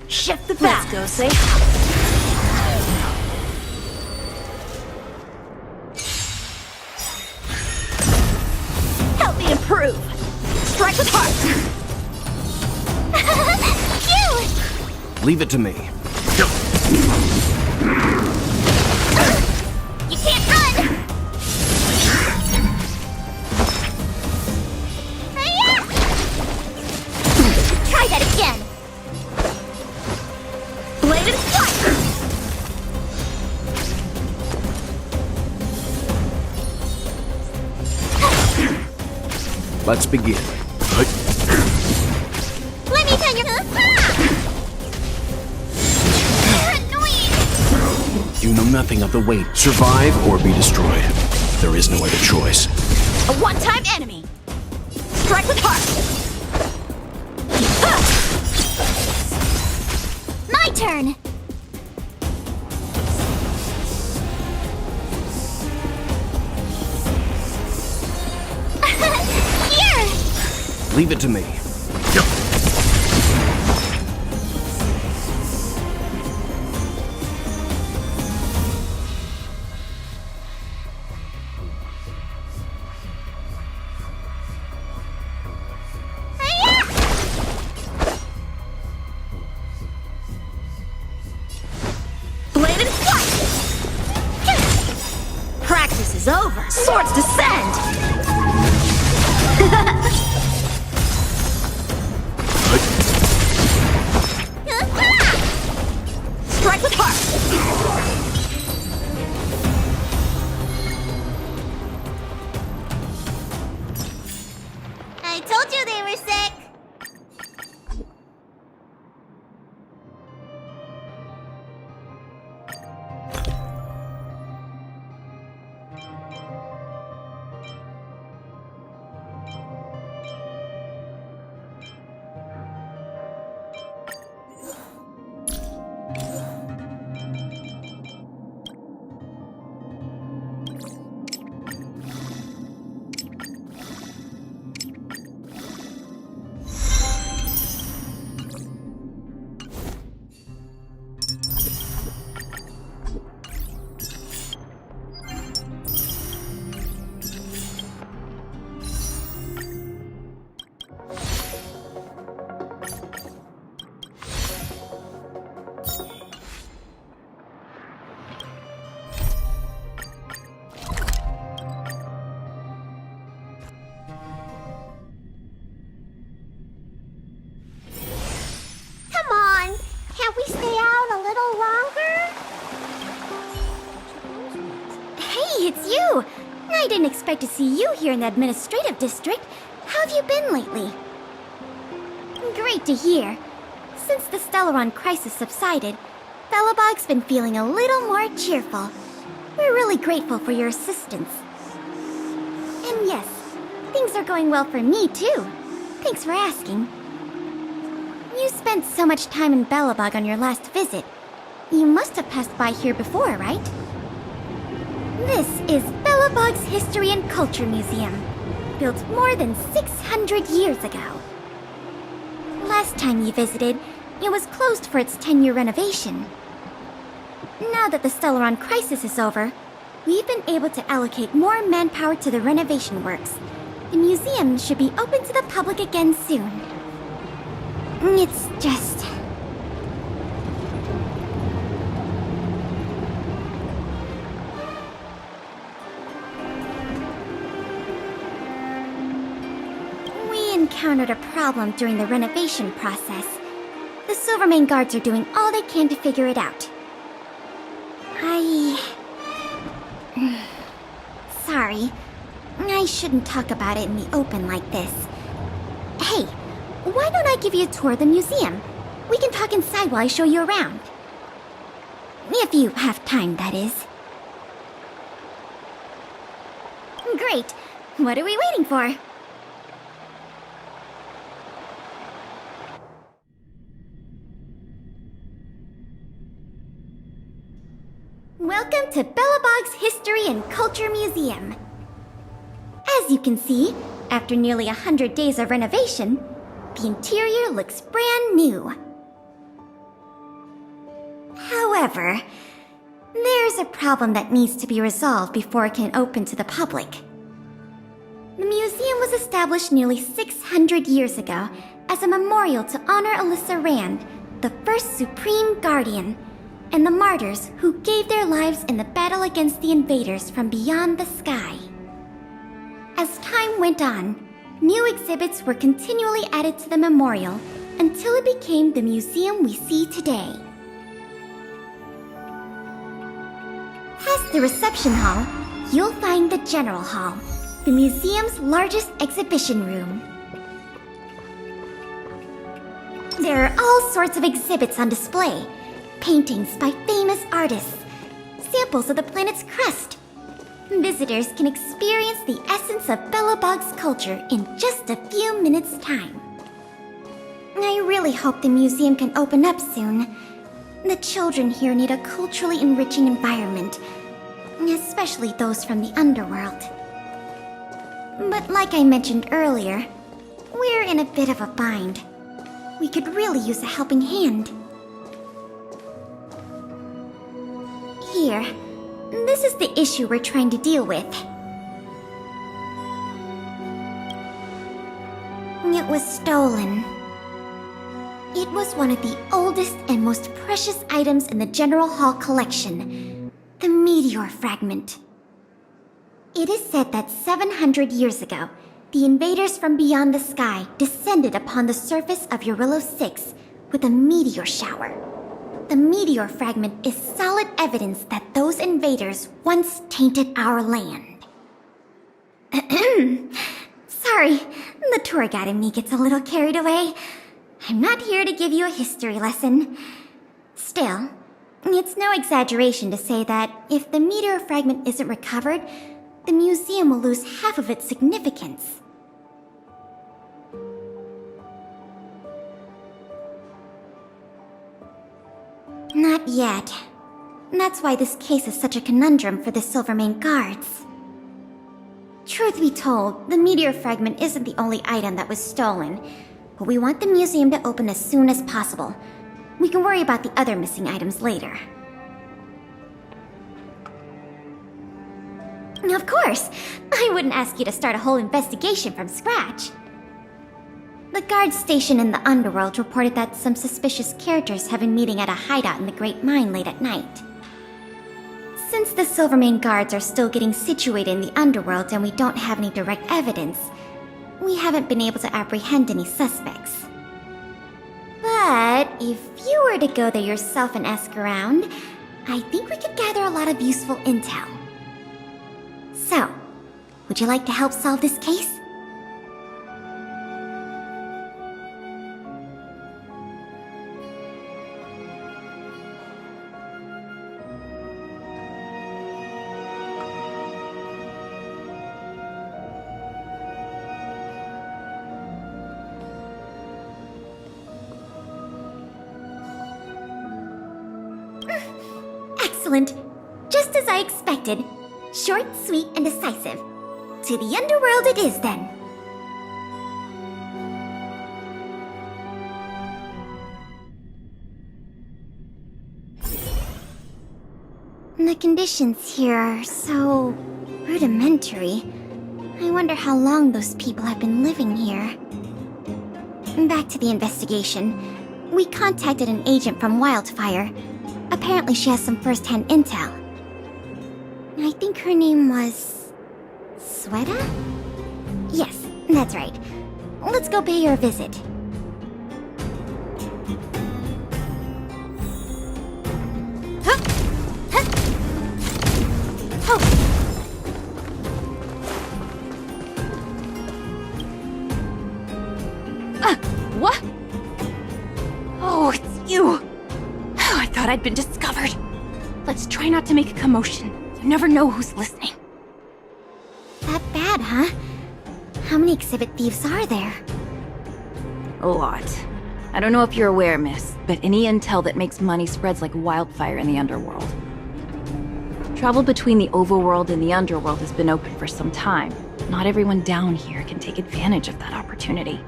Shift the back. Let's go, say. Help me improve. Strike with heart. You! Leave it to me. You can't run! Hi-ya! Try that again. Bladed flight! Let's begin. Let me tell you. You're annoying. You know nothing of the weight. Survive or be destroyed. There is no other choice. A one-time enemy. Strike with heart. My turn. Here. Leave it to me. Bladed flight. Practice is over. Swords descend. Strike with heart. I told you they were sick. I didn't expect to see you here in the administrative district. How have you been lately? Great to hear. Since the Stellaron crisis subsided, Belobog's been feeling a little more cheerful. We're really grateful for your assistance. And yes, things are going well for me too. Thanks for asking. You spent so much time in Belobog on your last visit. You must have passed by here before, right? This is Belobog's History and Culture Museum, built more than 600 years ago. Last time you visited, it was closed for its 10-year renovation. Now that the Stellaron crisis is over, we've been able to allocate more manpower to the renovation works. The museum should be open to the public again soon. It's just... We encountered a problem during the renovation process. The Silvermane guards are doing all they can to figure it out. Sorry. I shouldn't talk about it in the open like this. Hey, why don't I give you a tour of the museum? We can talk inside while I show you around. If you have time, that is. Great. What are we waiting for? Welcome to Belobog's History and Culture Museum. As you can see, after nearly 100 days of renovation, the interior looks brand new. However, there's a problem that needs to be resolved before it can open to the public. The museum was established nearly 600 years ago as a memorial to honor Alyssa Rand, the first Supreme Guardian, and the martyrs who gave their lives in the battle against the invaders from beyond the sky. As time went on, new exhibits were continually added to the memorial until it became the museum we see today. Past the reception hall, you'll find the General Hall, the museum's largest exhibition room. There are all sorts of exhibits on display. Paintings by famous artists, samples of the planet's crust. Visitors can experience the essence of Belobog's culture in just a few minutes' time. I really hope the museum can open up soon. The children here need a culturally enriching environment, especially those from the underworld. But like I mentioned earlier, we're in a bit of a bind. We could really use a helping hand. Here, this is the issue we're trying to deal with. It was stolen. It was one of the oldest and most precious items in the General Hall collection, the meteor fragment. It is said that 700 years ago, the invaders from beyond the sky descended upon the surface of Eurillo 6 with a meteor shower. The meteor fragment is solid evidence that those invaders once tainted our land. Sorry, the tour guide in me gets a little carried away. I'm not here to give you a history lesson. Still, it's no exaggeration to say that if the meteor fragment isn't recovered, the museum will lose half of its significance. Not yet. That's why this case is such a conundrum for the Silvermane guards. Truth be told, the meteor fragment isn't the only item that was stolen, but we want the museum to open as soon as possible. We can worry about the other missing items later. Of course! I wouldn't ask you to start a whole investigation from scratch. The guards stationed in the underworld reported that some suspicious characters have been meeting at a hideout in the Great Mine late at night. Since the Silvermane guards are still getting situated in the underworld and we don't have any direct evidence, we haven't been able to apprehend any suspects. But if you were to go there yourself and ask around, I think we could gather a lot of useful intel. So, Would you like to help solve this case? Excellent. Just as I expected. Short, sweet, and decisive. To the underworld it is, then. The conditions here are so rudimentary. I wonder how long those people have been living here. Back to the investigation. We contacted an agent from Wildfire. Apparently she has some first-hand intel. I think her name was... Sweta? Yes, that's right. Let's go pay her a visit. Huh? Huh? Oh! What? Oh, it's you! I thought I'd been discovered. Let's try not to make a commotion. You never know who's listening. That bad, huh? How many exhibit thieves are there? A lot. I don't know if you're aware, miss, but any intel that makes money spreads like wildfire in the underworld. Travel between the overworld and the underworld has been open for some time. Not everyone down here can take advantage of that opportunity.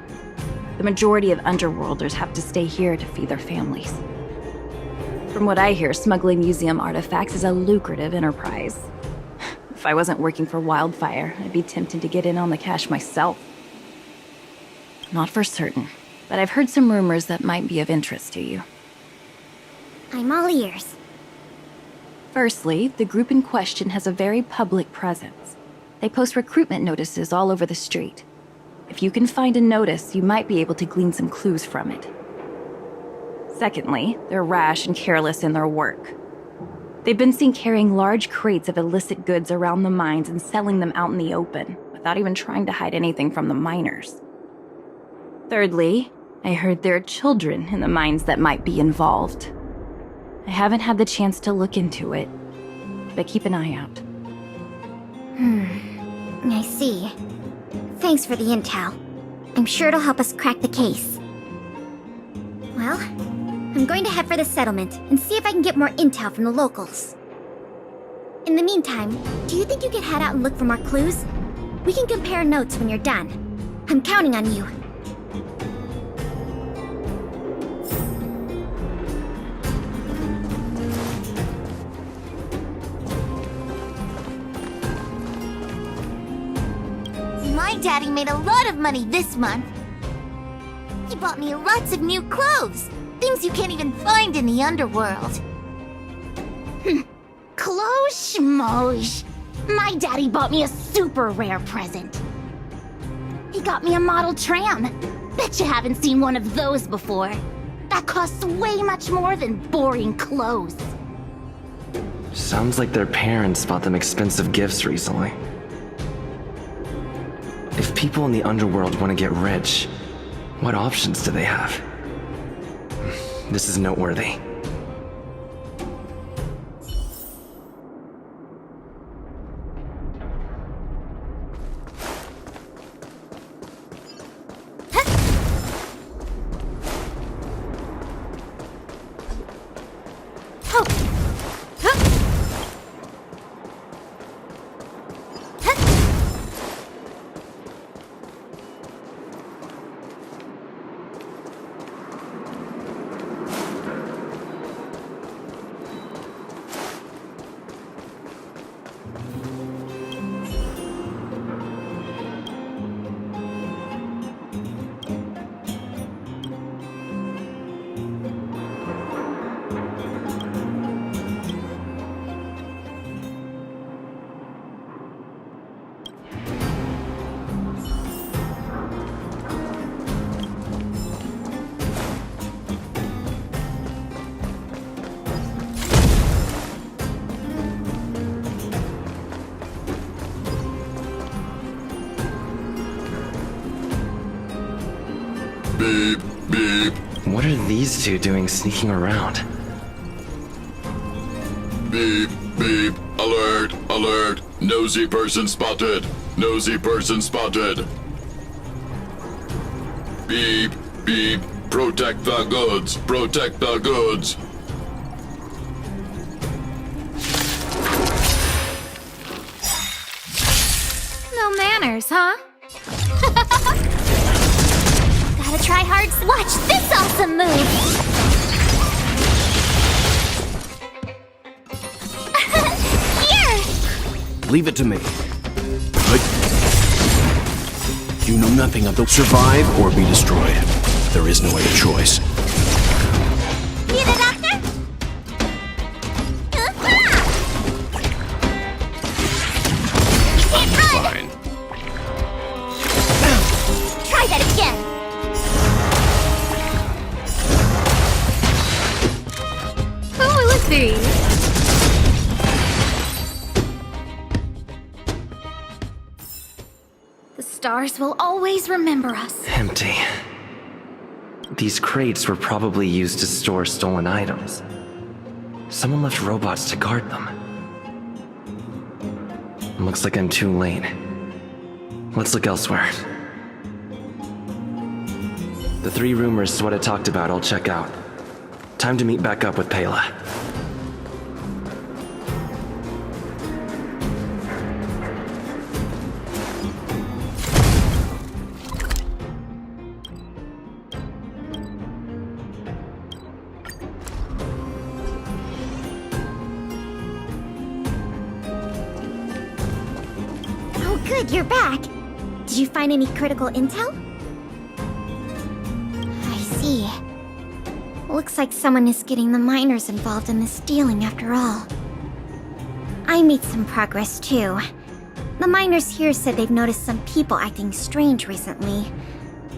The majority of underworlders have to stay here to feed their families. From what I hear, smuggling museum artifacts is a lucrative enterprise. If I wasn't working for Wildfire, I'd be tempted to get in on the cash myself. Not for certain, but I've heard some rumors that might be of interest to you. I'm all ears. Firstly, the group in question has a very public presence. They post recruitment notices all over the street. If you can find a notice, you might be able to glean some clues from it. Secondly, they're rash and careless in their work. They've been seen carrying large crates of illicit goods around the mines and selling them out in the open, without even trying to hide anything from the miners. Thirdly, I heard there are children in the mines that might be involved. I haven't had the chance to look into it, but keep an eye out. I see. Thanks for the intel. I'm sure it'll help us crack the case. Well, I'm going to head for the settlement and see if I can get more intel from the locals. In the meantime, do you think you could head out and look for more clues? We can compare notes when you're done. I'm counting on you. My daddy made a lot of money this month. He bought me lots of new clothes. Things you can't even find in the underworld. Clothes schmoes. My daddy bought me a super rare present. He got me a model tram. Bet you haven't seen one of those before. That costs way much more than boring clothes. Sounds like their parents bought them expensive gifts recently. If people in the underworld want to get rich, what options do they have? This is noteworthy. Beep, beep. What are these two doing sneaking around? Beep, beep. Alert, alert. Nosy person spotted. Nosy person spotted. Beep, beep. Protect the goods. Protect the goods. No manners, huh? Gotta try hard. Watch this awesome move! Here! Leave it to me. But you know nothing of the survive or be destroyed. There is no other choice. Need a doctor? You can't run! Fine. Try that again! Oh, let's see. The stars will always remember us. Empty. These crates were probably used to store stolen items. Someone left robots to guard them. Looks like I'm too late. Let's look elsewhere. The 3 rumors Sweater talked about I'll check out. Time to meet back up with Pela. Oh, good, you're back. Did you find any critical intel? I see. Looks like someone is getting the miners involved in this stealing after all. I made some progress too. The miners here said they've noticed some people acting strange recently.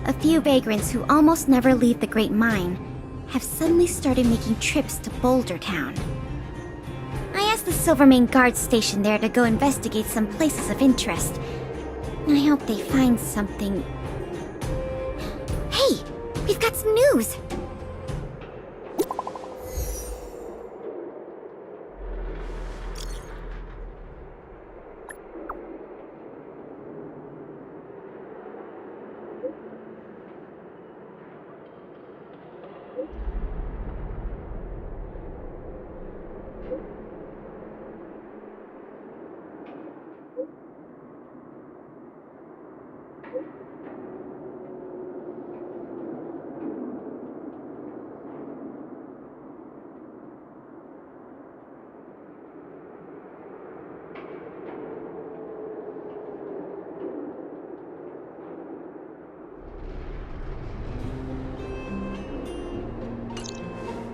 A few vagrants who almost never leave the Great Mine have suddenly started making trips to Boulder Town. I asked the Silvermane guard station there to go investigate some places of interest. I hope they find something. Hey, we've got some news!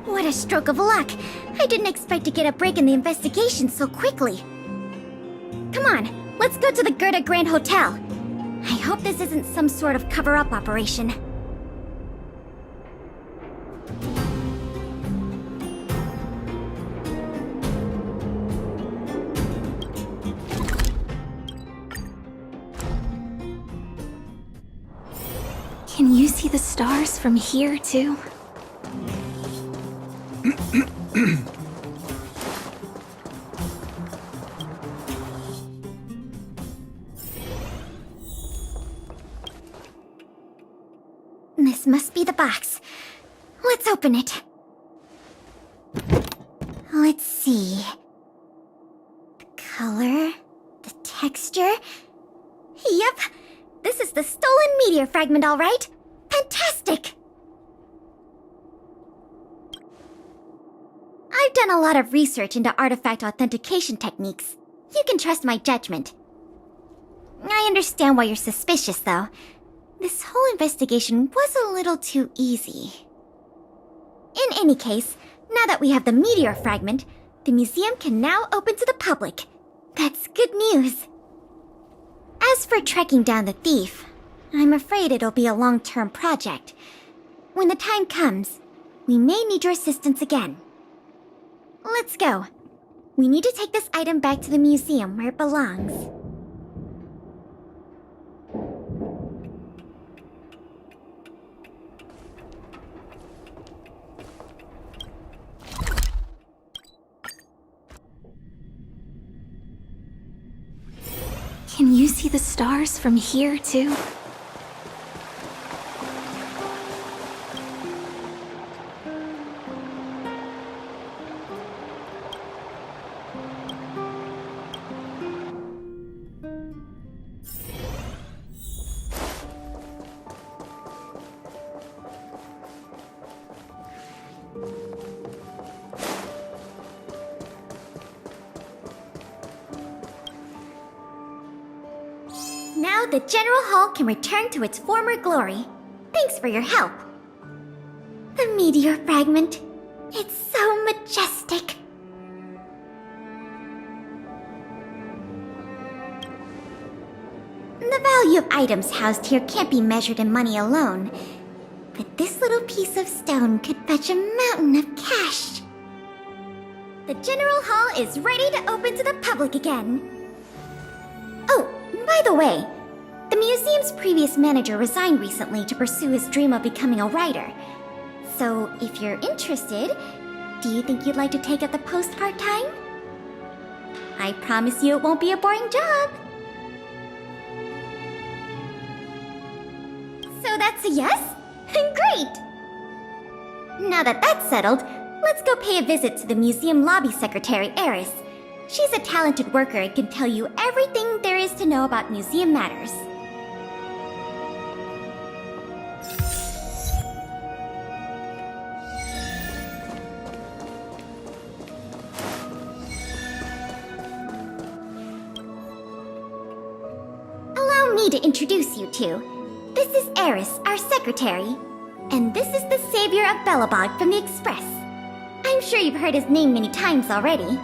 What a stroke of luck! I didn't expect to get a break in the investigation so quickly. Come on, let's go to the Gerda Grand Hotel. I hope this isn't some sort of cover-up operation. Can you see the stars from here, too? This must be the box. Let's open it. Let's see. The color, the texture. Yep, this is the stolen meteor fragment, all right. Fantastic! I've done a lot of research into artifact authentication techniques. You can trust my judgment. I understand why you're suspicious, though. This whole investigation was a little too easy. In any case, now that we have the meteor fragment, the museum can now open to the public. That's good news. As for tracking down the thief, I'm afraid it'll be a long-term project. When the time comes, we may need your assistance again. Let's go. We need to take this item back to the museum where it belongs. Can you see the stars from here, too? Now the General Hall can return to its former glory. Thanks for your help. The meteor fragment. It's so majestic. The value of items housed here can't be measured in money alone. But this little piece of stone could fetch a mountain of cash. The General Hall is ready to open to the public again. Oh, by the way, the museum's previous manager resigned recently to pursue his dream of becoming a writer. So, if you're interested, do you think you'd like to take up the post part-time? I promise you it won't be a boring job. So that's a yes? Great! Now that that's settled, let's go pay a visit to the museum lobby secretary, Eris. She's a talented worker and can tell you everything there is to know about museum matters. Allow me to introduce you two. This is Eris, our secretary. And this is the savior of Belobog from the Express. I'm sure you've heard his name many times already.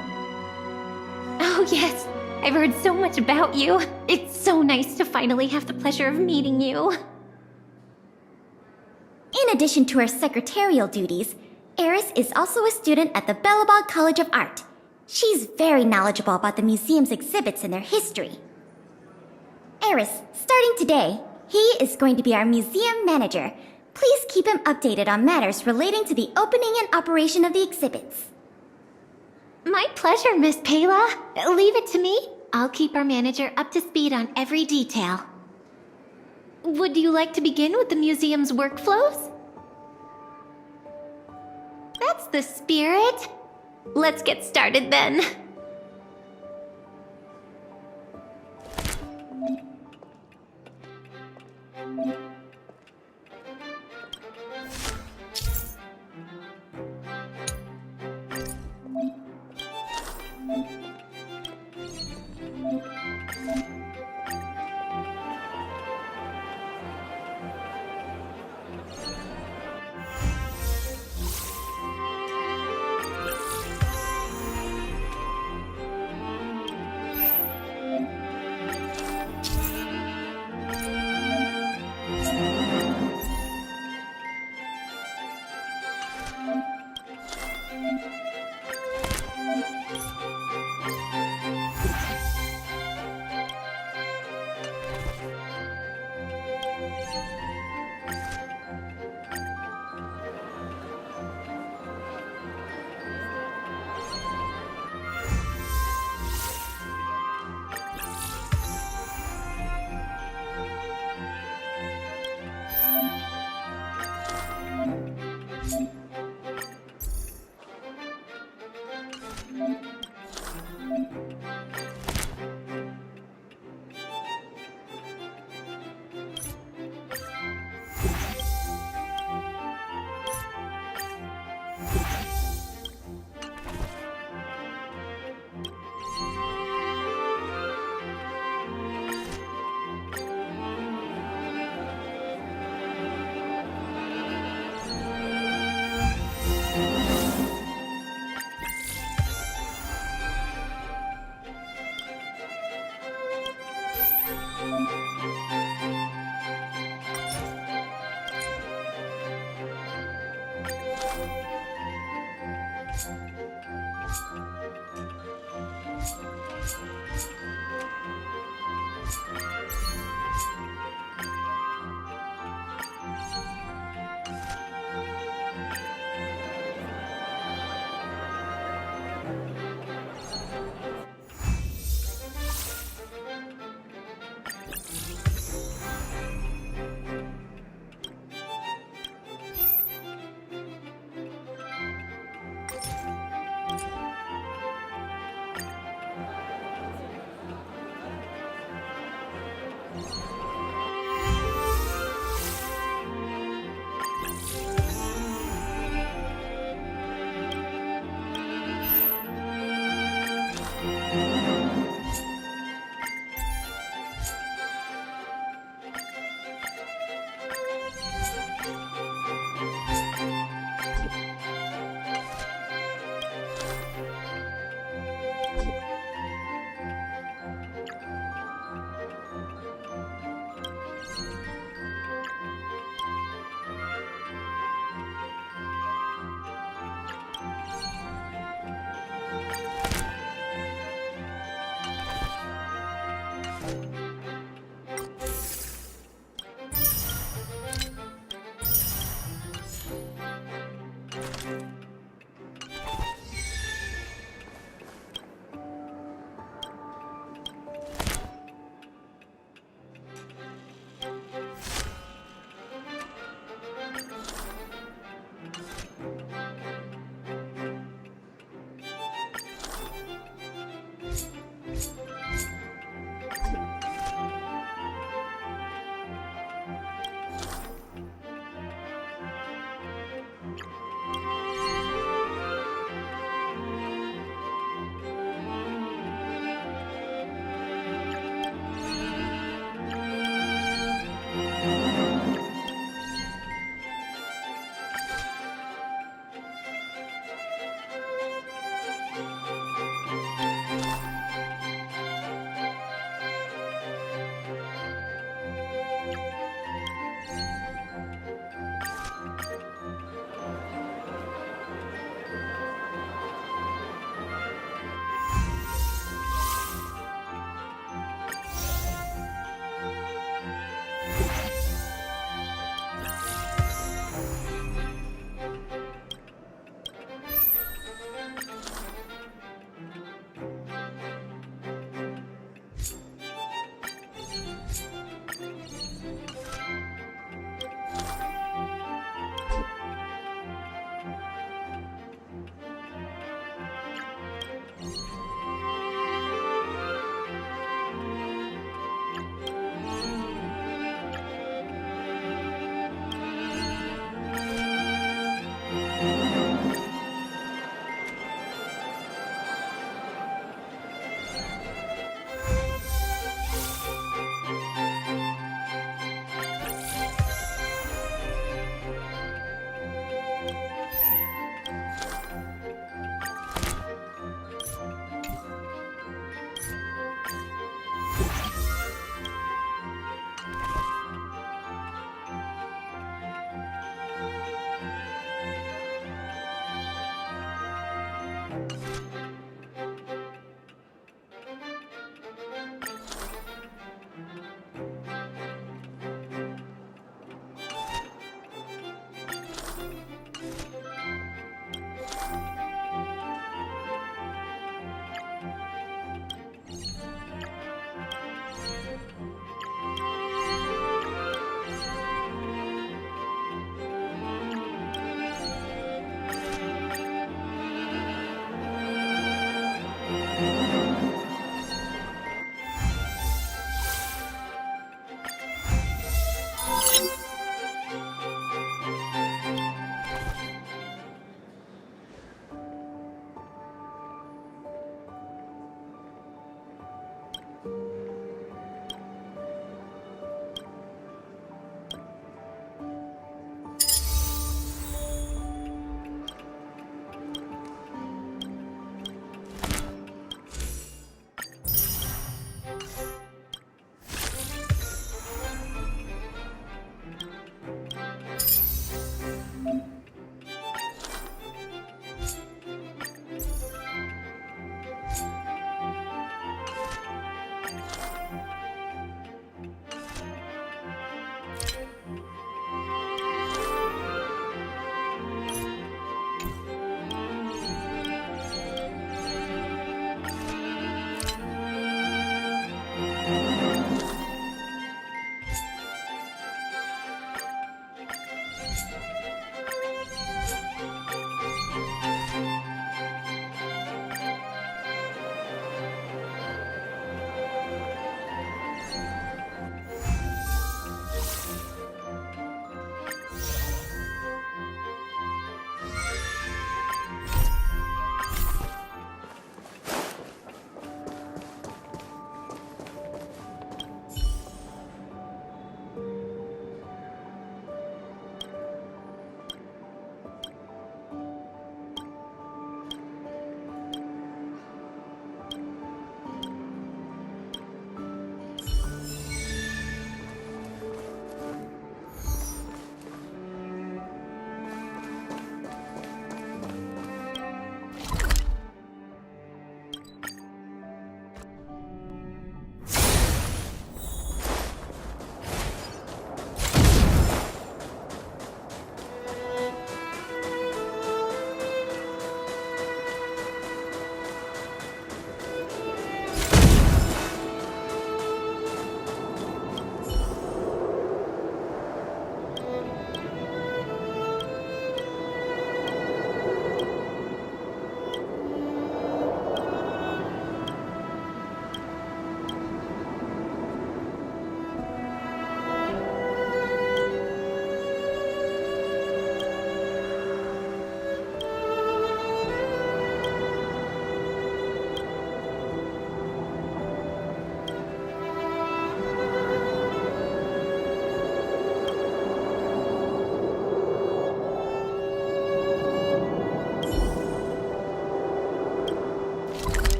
Oh, yes. I've heard so much about you. It's so nice to finally have the pleasure of meeting you. In addition to her secretarial duties, Eris is also a student at the Belobog College of Art. She's very knowledgeable about the museum's exhibits and their history. Eris, starting today, he is going to be our museum manager. Please keep him updated on matters relating to the opening and operation of the exhibits. My pleasure, Miss Payla. Leave it to me. I'll keep our manager up to speed on every detail. Would you like to begin with the museum's workflows? That's the spirit. Let's get started then.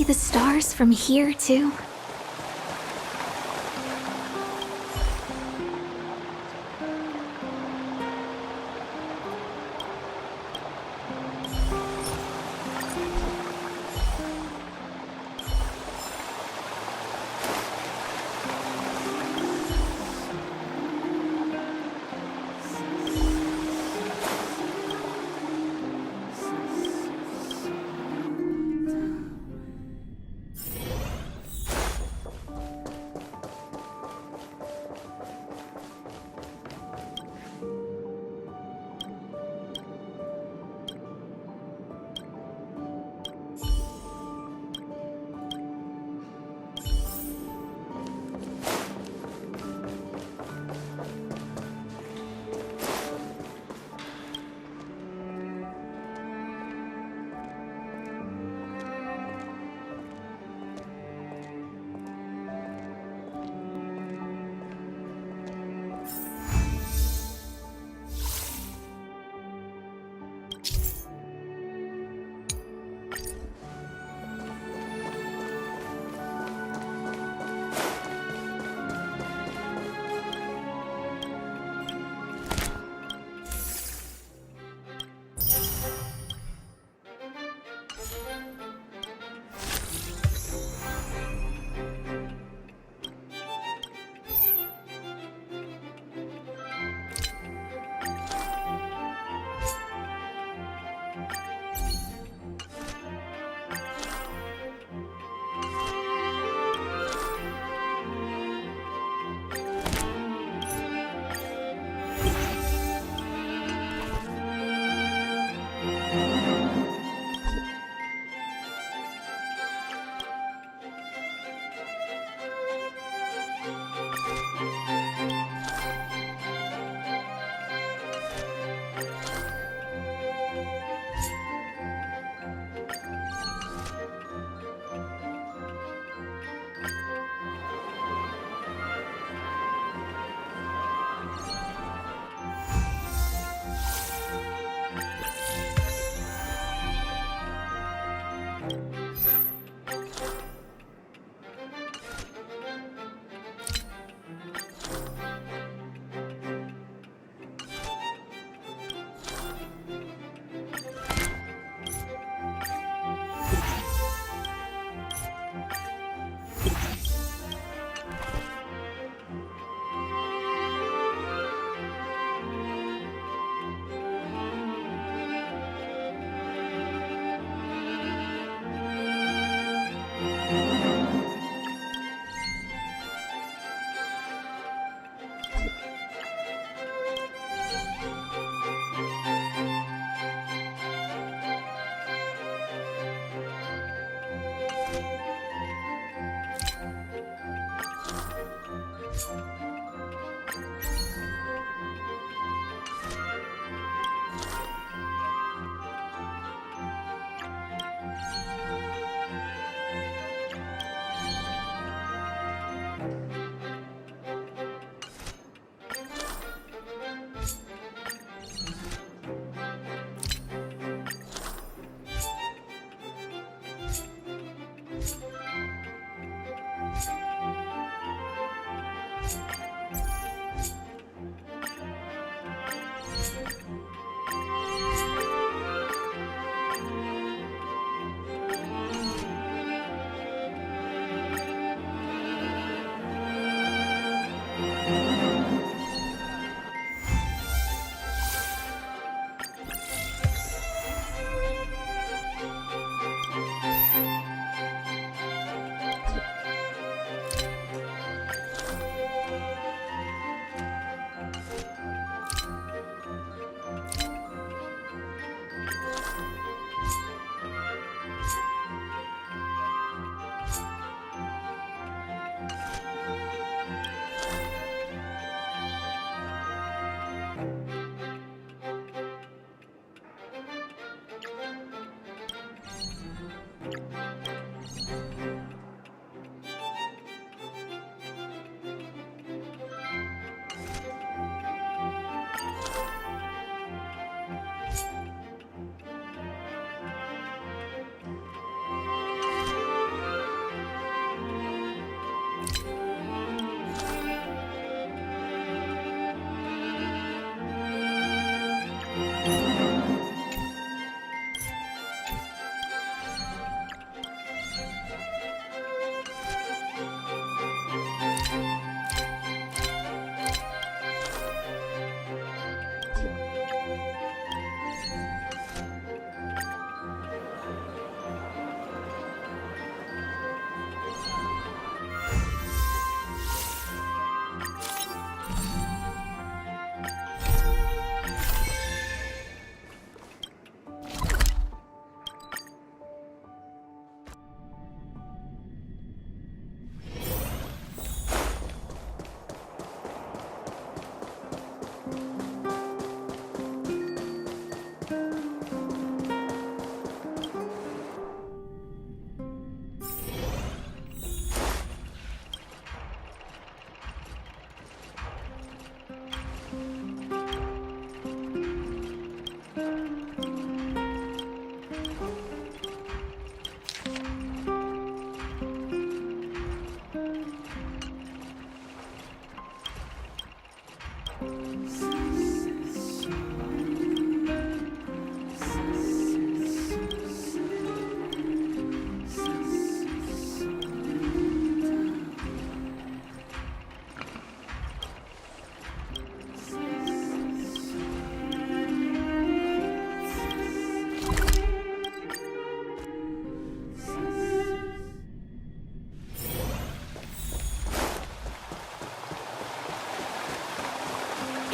see the stars from here, too?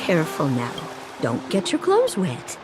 Careful now. Don't get your clothes wet.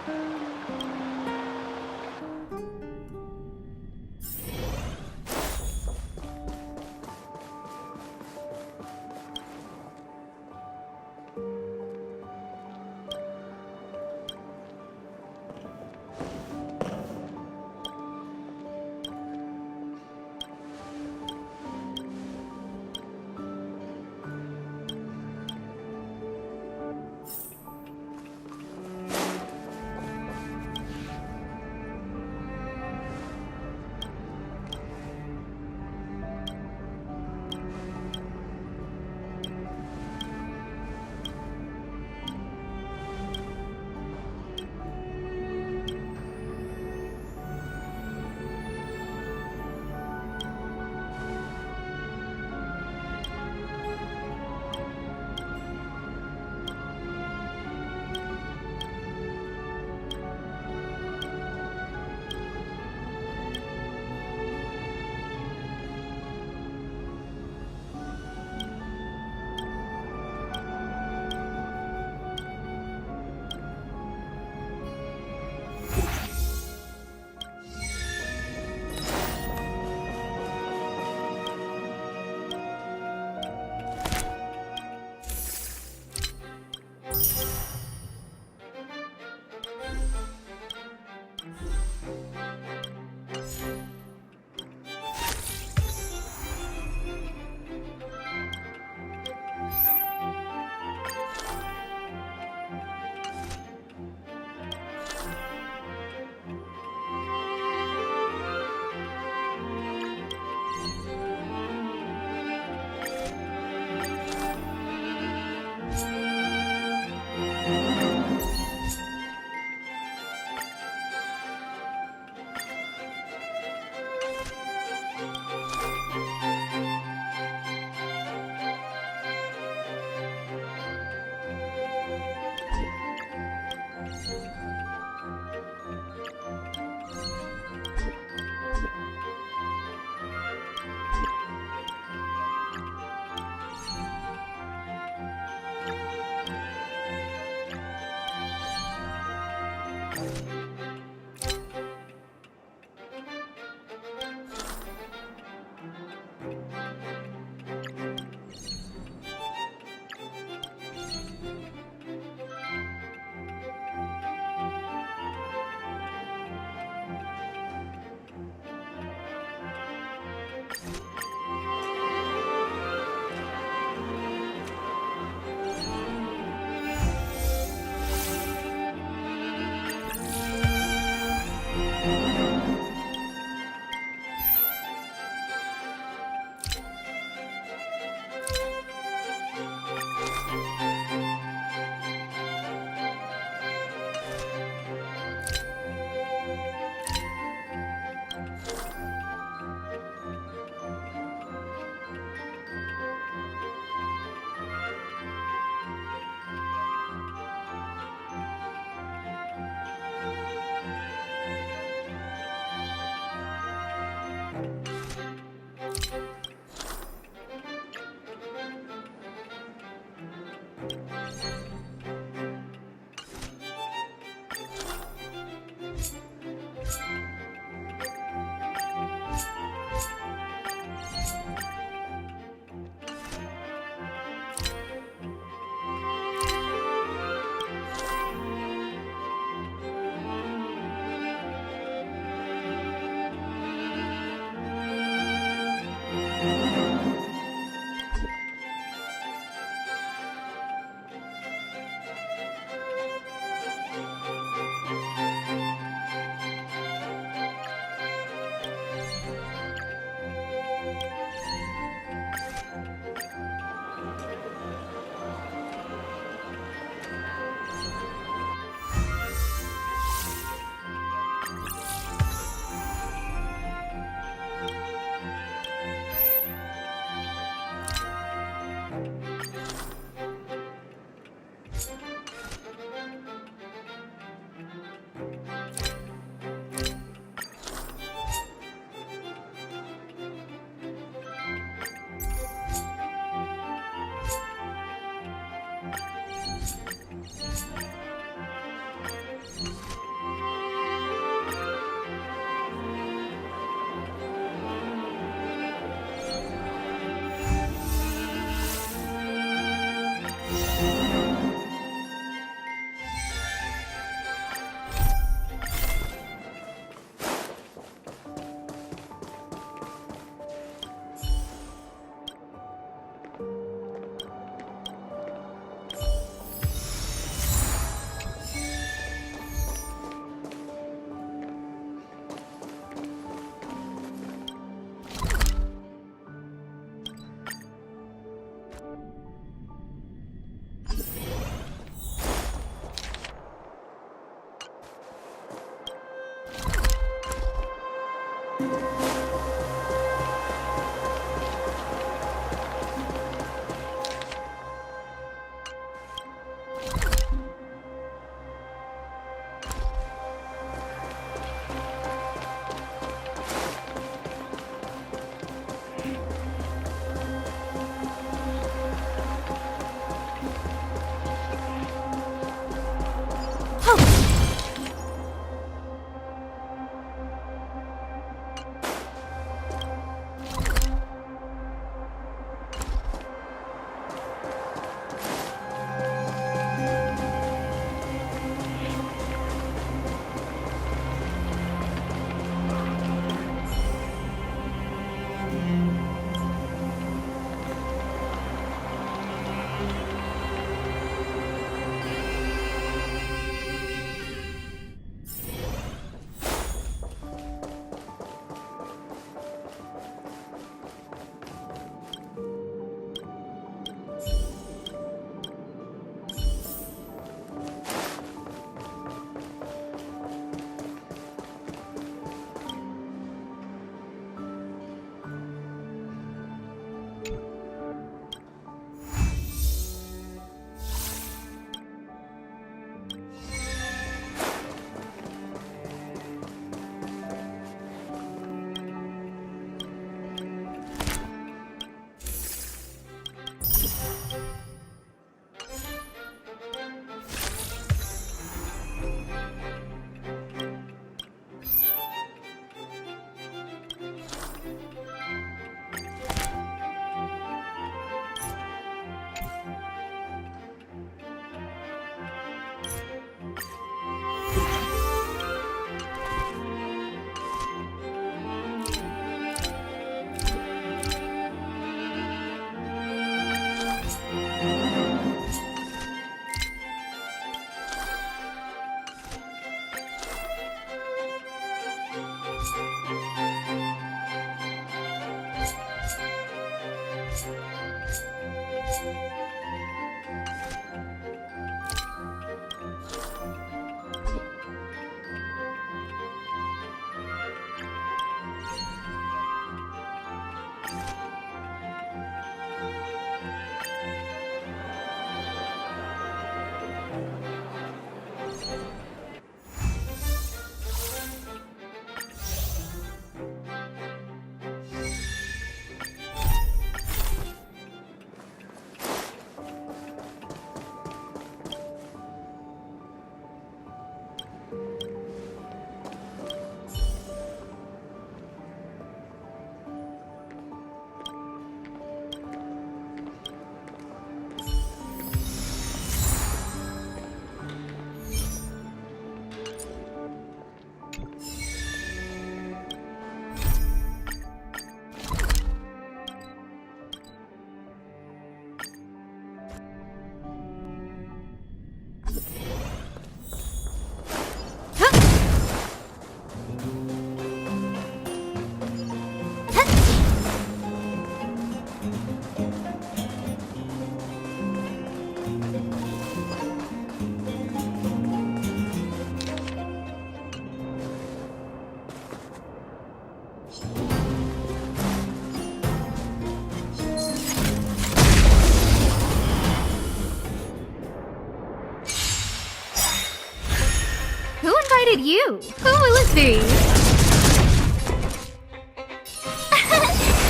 Who invited you? Who will it be?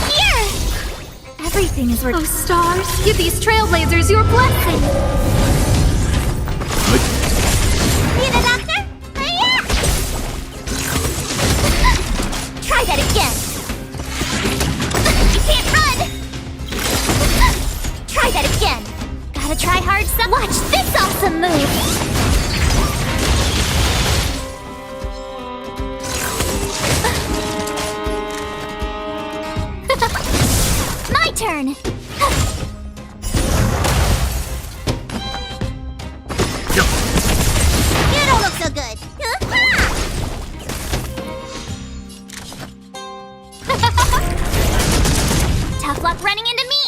Here! Everything is Oh, stars, give these trailblazers your blessing! Need a doctor? Hiya! Try that again! You can't run! Try that again! Gotta try hard some. Watch this awesome move! My turn! You don't look so good! Tough luck running into me!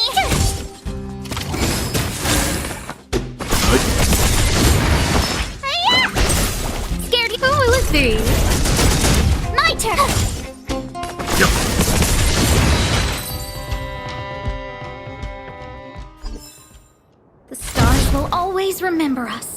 Hiya! Scared you? Who will it be? My turn! The stars will always remember us.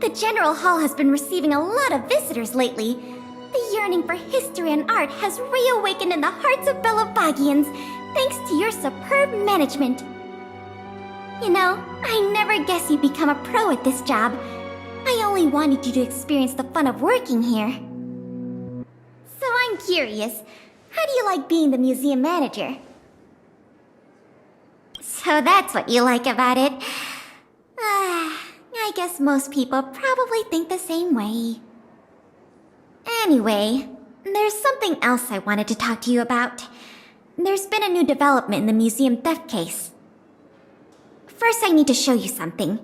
The General Hall has been receiving a lot of visitors lately. The yearning for history and art has reawakened in the hearts of Belobagians, thanks to your superb management. You know, I never guessed you'd become a pro at this job. I only wanted you to experience the fun of working here. So I'm curious, how do you like being the museum manager? So that's what you like about it. I guess most people probably think the same way. Anyway, there's something else I wanted to talk to you about. There's been a new development in the museum theft case. First, I need to show you something.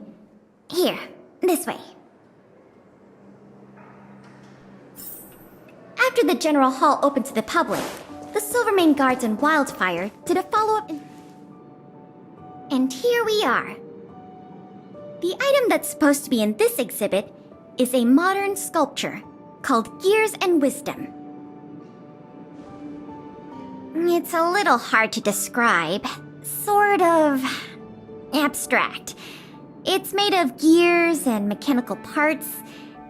Here, this way. After the General Hall opened to the public, the Silvermane Guards and Wildfire did a follow-up and here we are. The item that's supposed to be in this exhibit is a modern sculpture called Gears and Wisdom. It's a little hard to describe. Sort of abstract. It's made of gears and mechanical parts,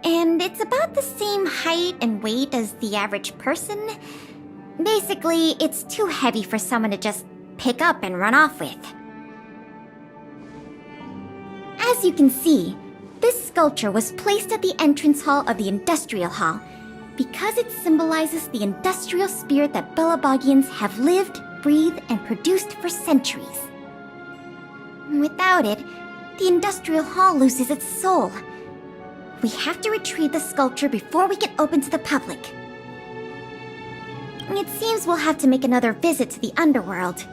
and it's about the same height and weight as the average person. Basically, it's too heavy for someone to just pick up and run off with. As you can see, this sculpture was placed at the entrance hall of the Industrial Hall because it symbolizes the industrial spirit that Belobagians have lived, breathed, and produced for centuries. Without it, the Industrial Hall loses its soul. We have to retrieve the sculpture before we can open to the public. It seems we'll have to make another visit to the underworld.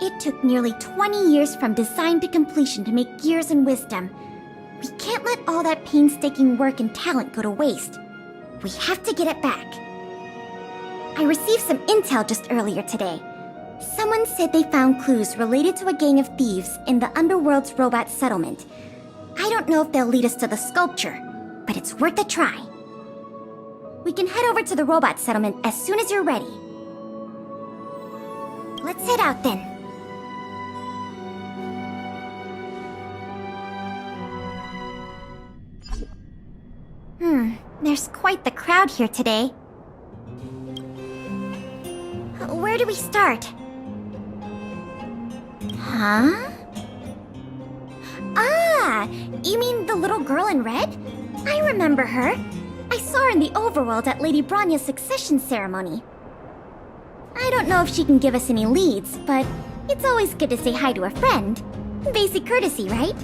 It took nearly 20 years from design to completion to make Gears and Wisdom. We can't let all that painstaking work and talent go to waste. We have to get it back. I received some intel just earlier today. Someone said they found clues related to a gang of thieves in the underworld's robot settlement. I don't know if they'll lead us to the sculpture, but it's worth a try. We can head over to the robot settlement as soon as you're ready. Let's head out then. There's quite the crowd here today. Where do we start? Huh? Ah! You mean the little girl in red? I remember her. I saw her in the overworld at Lady Branya's succession ceremony. I don't know if she can give us any leads, but it's always good to say hi to a friend. Basic courtesy, right?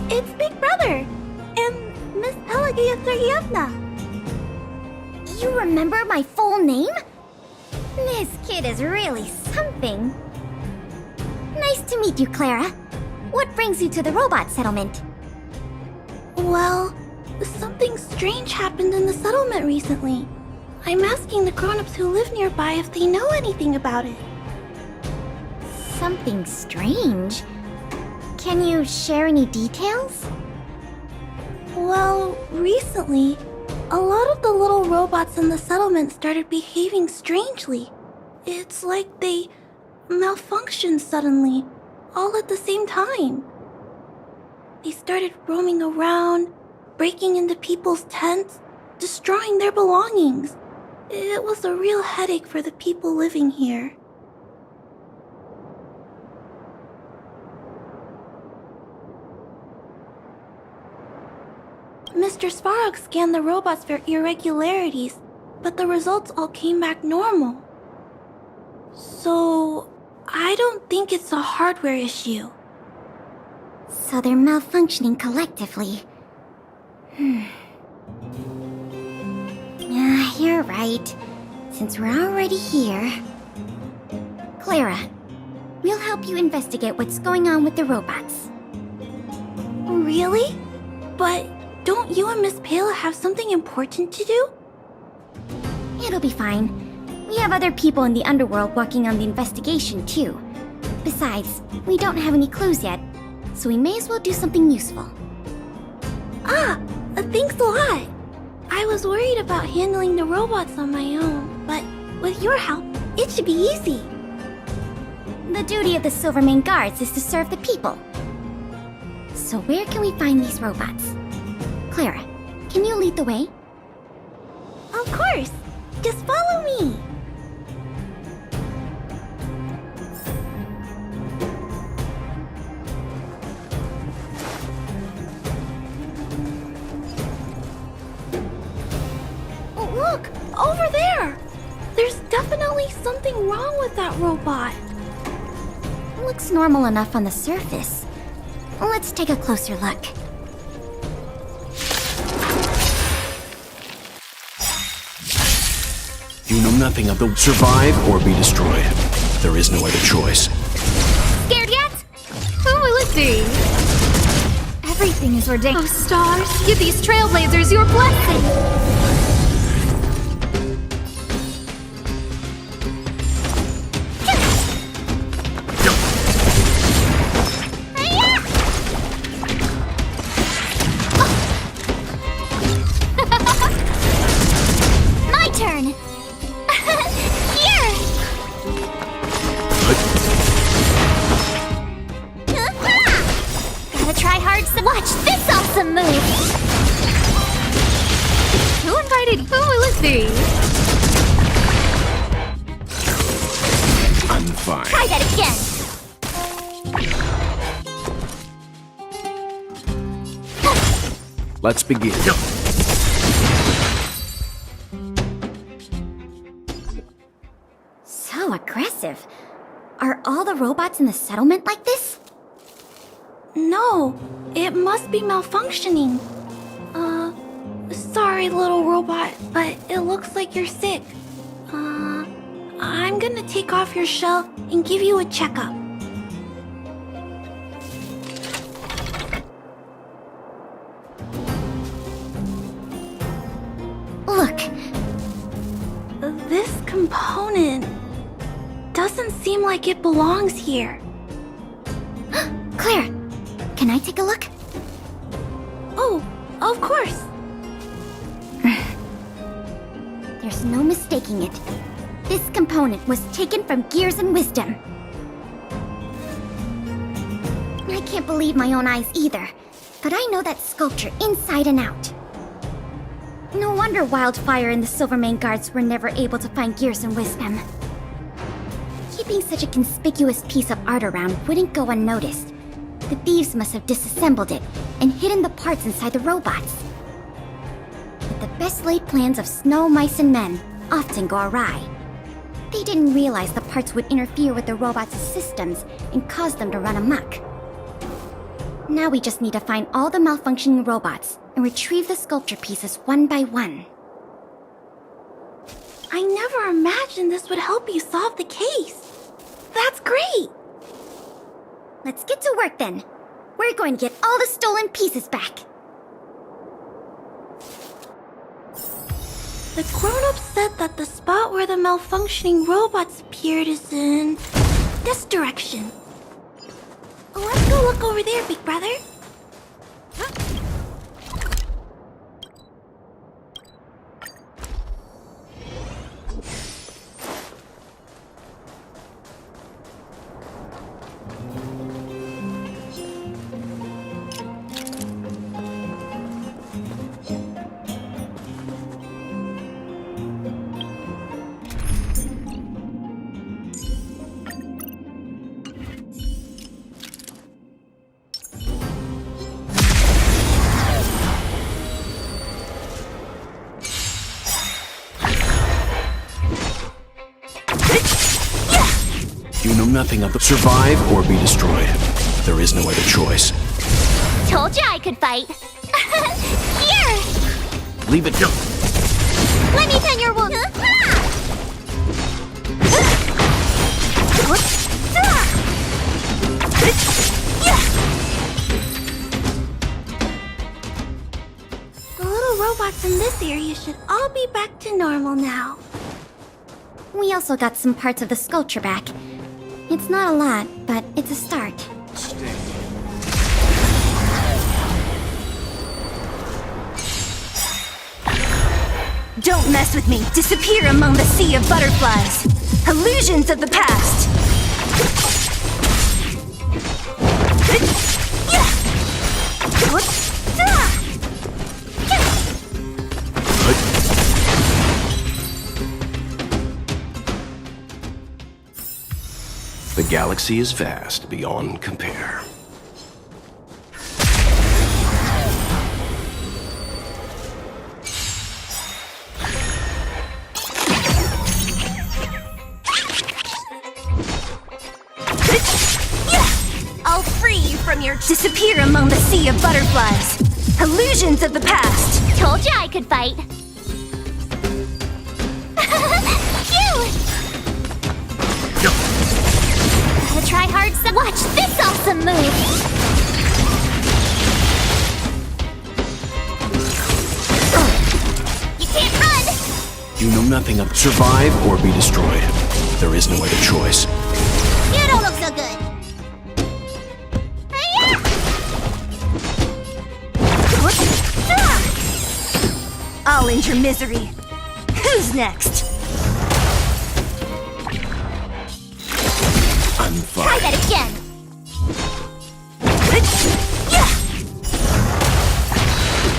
It's Big Brother! And Miss Pelagia Sergeyevna! You remember my full name? This kid is really something. Nice to meet you, Clara. What brings you to the robot settlement? Well, something strange happened in the settlement recently. I'm asking the grown-ups who live nearby if they know anything about it. Something strange? Can you share any details? Well, recently, a lot of the little robots in the settlement started behaving strangely. It's like they malfunctioned suddenly, all at the same time. They started roaming around, breaking into people's tents, destroying their belongings. It was a real headache for the people living here. Mr. Svarog scanned the robots for irregularities, but the results all came back normal. So, I don't think it's a hardware issue. So they're malfunctioning collectively. You're right. Since we're already here... Clara, we'll help you investigate what's going on with the robots. Really? But don't you and Miss Pela have something important to do? It'll be fine. We have other people in the underworld working on the investigation, too. Besides, we don't have any clues yet, so we may as well do something useful. Thanks a lot. I was worried about handling the robots on my own, but with your help, it should be easy. The duty of the Silvermane Guards is to serve the people. So where can we find these robots? Clara, can you lead the way? Of course. Just follow me. Oh, look! Over there! There's definitely something wrong with that robot. Looks normal enough on the surface. Let's take a closer look. You know nothing of the survive or be destroyed. There is no other choice. Scared yet? Who will it be? Everything is ordained. Oh, stars, give these trailblazers your blessing! My turn! Here! Gotta try hard to watch this awesome move! Who invited? Who will it be? I'm fine. Try that again! Let's begin. So aggressive. Are all the robots in the settlement like this? No, it must be malfunctioning. Sorry, little robot, but it looks like you're sick. I'm gonna take off your shell and give you a checkup. Look, This component doesn't seem like it belongs here. Claire, can I take a look? Oh, of course. There's no mistaking it. This component was taken from Gears and Wisdom. I can't believe my own eyes either, but I know that sculpture inside and out. No wonder Wildfire and the Silvermane Guards were never able to find Gears and Wisdom. Keeping such a conspicuous piece of art around wouldn't go unnoticed. The thieves must have disassembled it and hidden the parts inside the robots. But the best laid plans of snow, mice, and men often go awry. They didn't realize the parts would interfere with the robots' systems and cause them to run amok. Now we just need to find all the malfunctioning robots and retrieve the sculpture pieces one by one. I never imagined this would help you solve the case. That's great. Let's get to work then. We're going to get all the stolen pieces back. The grown-up said that the spot where the malfunctioning robots appeared is in this direction. Let's go look over there, big brother. You know nothing of the survive or be destroyed. There is no other choice. Told you I could fight. Here! Leave it. Let me tend your wound. The little robots in this area should all be back to normal now. We also got some parts of the sculpture back. It's not a lot, but it's a start. Don't mess with me. Disappear among the sea of butterflies. Illusions of the past. The galaxy is vast beyond compare. I'll free you from your... Disappear among the sea of butterflies. Illusions of the past. Told you I could fight. Phew! Gotta try hard to watch this awesome move. You can't run! You know nothing of survive or be destroyed. There is no other choice. You don't look so good. I'll end your misery. Who's next? I'm Try fine. that again.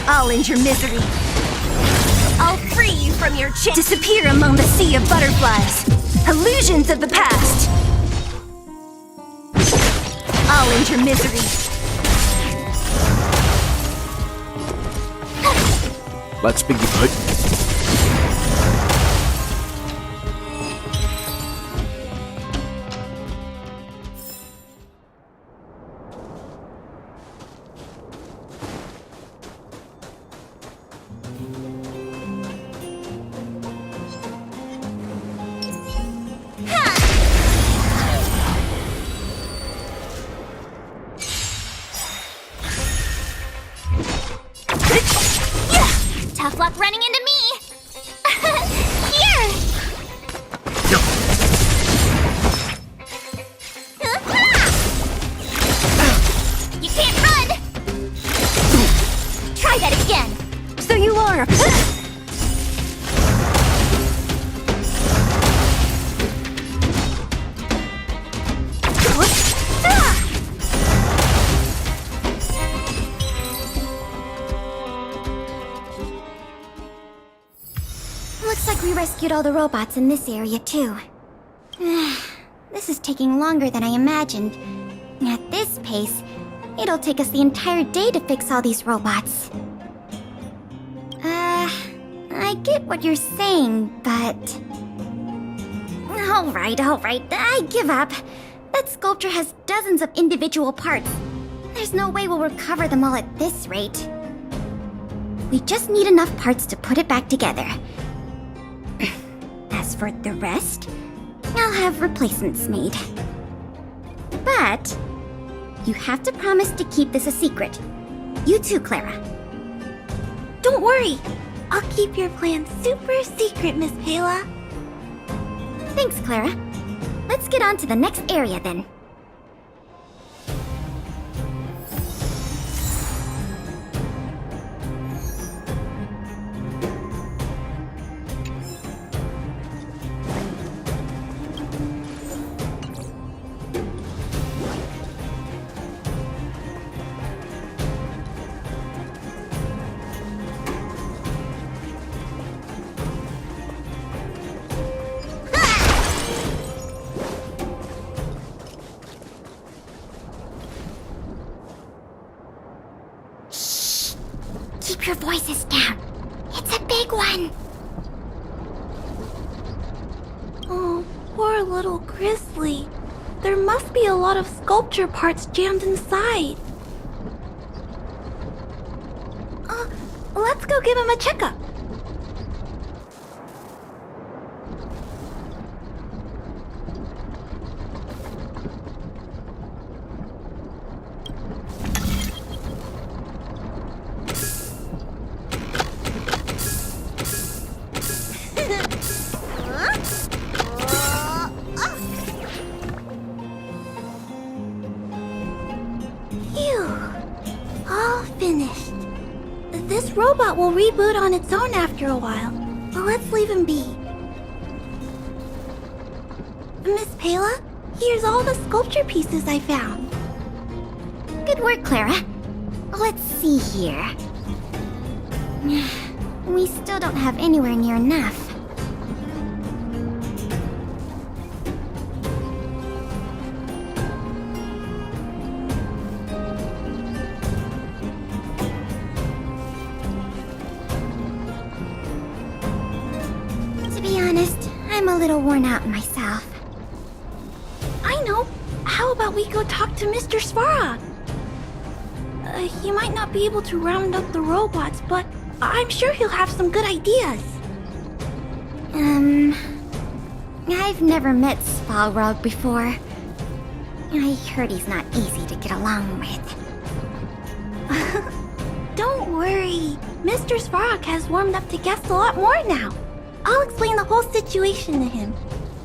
I'll end your misery. I'll free you from your disappear among the sea of butterflies. Illusions of the past. I'll end your misery. Let's begin. Tough luck running into me. Here. You can't run. Try that again. So you are. Looks like we rescued all the robots in this area, too. This is taking longer than I imagined. At this pace, it'll take us the entire day to fix all these robots. I get what you're saying, but... Alright, I give up. That sculpture has dozens of individual parts. There's no way we'll recover them all at this rate. We just need enough parts to put it back together. As for the rest, I'll have replacements made. But you have to promise to keep this a secret. You too, Clara. Don't worry. I'll keep your plan super secret, Miss Pela. Thanks, Clara. Let's get on to the next area then. Keep your voices down. It's a big one. Oh, poor little Grizzly. There must be a lot of sculpture parts jammed inside. Let's go give him a checkup. All finished. This robot will reboot on its own after a while. Let's leave him be. Miss Pela, here's all the sculpture pieces I found. Good work, Clara. Let's see here. We still don't have anywhere near enough. To be honest, I'm a little worn out myself. I know. How about we go talk to Mr. Svarog? He might not be able to round up the robots, but I'm sure he'll have some good ideas. I've never met Svarog before. I heard he's not easy to get along with. Don't worry. Mr. Svarog has warmed up to guests a lot more now. I'll explain the whole situation to him.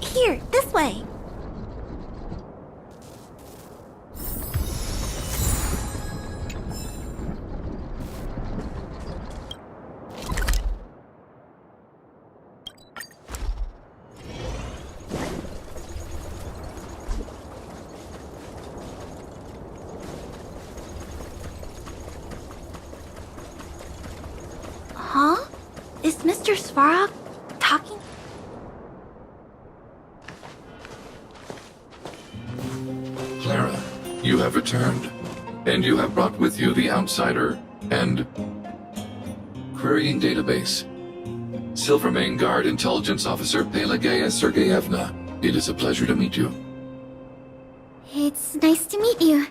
Here, this way. Huh? Is Mr. Svarog talking? Clara, you have returned, and you have brought with you the Outsider and Querying Database. Silvermane Guard Intelligence Officer Pelageya Sergeyevna, it is a pleasure to meet you. It's nice to meet you,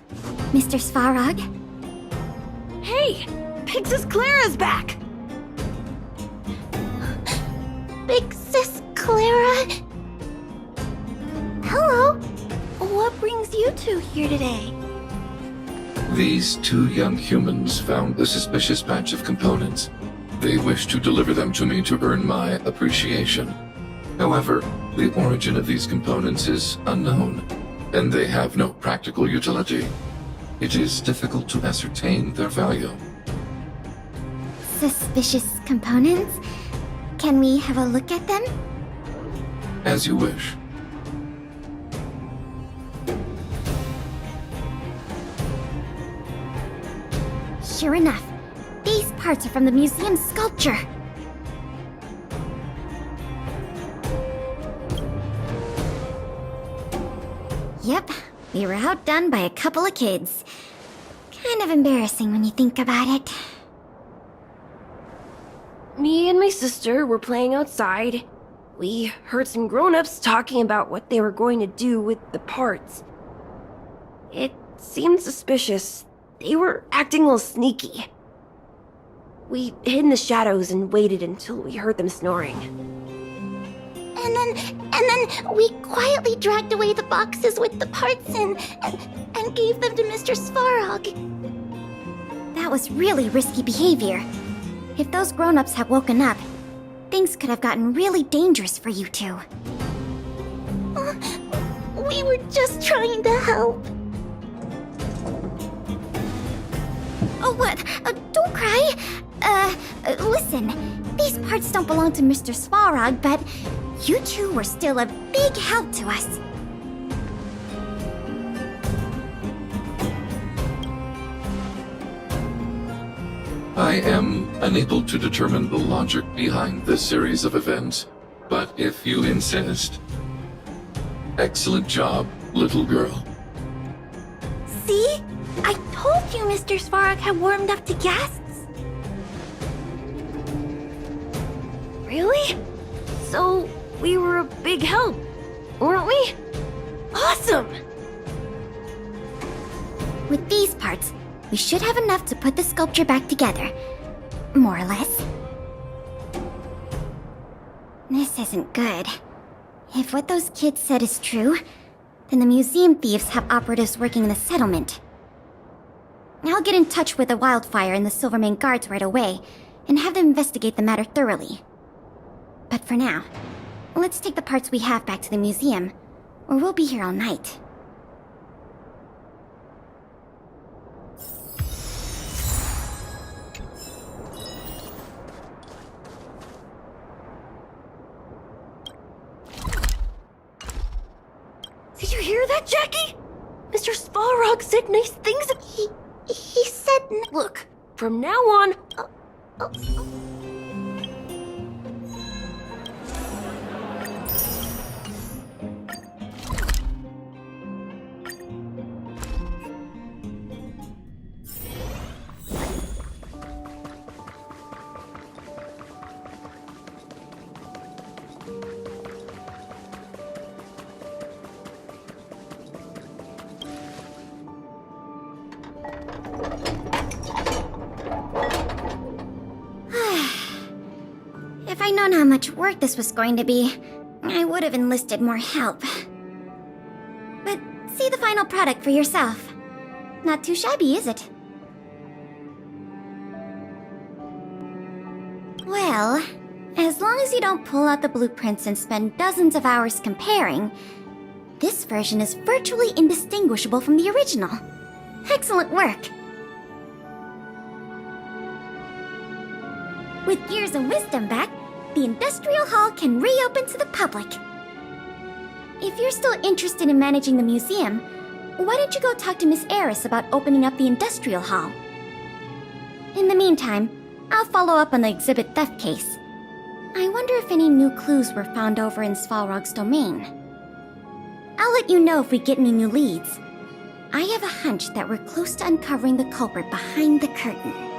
Mr. Svarog. Hey! Big Sis Clara's back! Big Sis Clara. Hello. What brings you two here today? These two young humans found a suspicious batch of components. They wish to deliver them to me to earn my appreciation. However, the origin of these components is unknown, and they have no practical utility. It is difficult to ascertain their value. Suspicious components? Can we have a look at them? As you wish. Sure enough, these parts are from the museum's sculpture. Yep, we were outdone by a couple of kids. Kind of embarrassing when you think about it. Me and my sister were playing outside. We heard some grown-ups talking about what they were going to do with the parts. It seemed suspicious. They were acting a little sneaky. We hid in the shadows and waited until we heard them snoring. And then we quietly dragged away the boxes with the parts and gave them to Mr. Svarog. That was really risky behavior. If those grown-ups had woken up, things could have gotten really dangerous for you two. We were just trying to help. Oh, what? Don't cry. Listen. These parts don't belong to Mr. Svarog, but you two were still a big help to us. I am unable to determine the logic behind this series of events, but if you insist. Excellent job, little girl. See? I told you Mr. Svarog had warmed up to guests. Really? So, we were a big help, weren't we? Awesome! With these parts, we should have enough to put the sculpture back together. More or less. This isn't good. If what those kids said is true, then the museum thieves have operatives working in the settlement. I'll get in touch with the Wildfire and the Silvermane guards right away, and have them investigate the matter thoroughly. But for now, let's take the parts we have back to the museum, or we'll be here all night. that, Jackie? Mr. Sparrog said nice things of He said Look, from now on... If I'd known how much work this was going to be, I would have enlisted more help. But see the final product for yourself. Not too shabby, is it? Well, as long as you don't pull out the blueprints and spend dozens of hours comparing, this version is virtually indistinguishable from the original. Excellent work! With Gears of Wisdom back, the Industrial Hall can reopen to the public. If you're still interested in managing the museum, why don't you go talk to Miss Eris about opening up the Industrial Hall? In the meantime, I'll follow up on the exhibit theft case. I wonder if any new clues were found over in Svalrog's domain. I'll let you know if we get any new leads. I have a hunch that we're close to uncovering the culprit behind the curtain.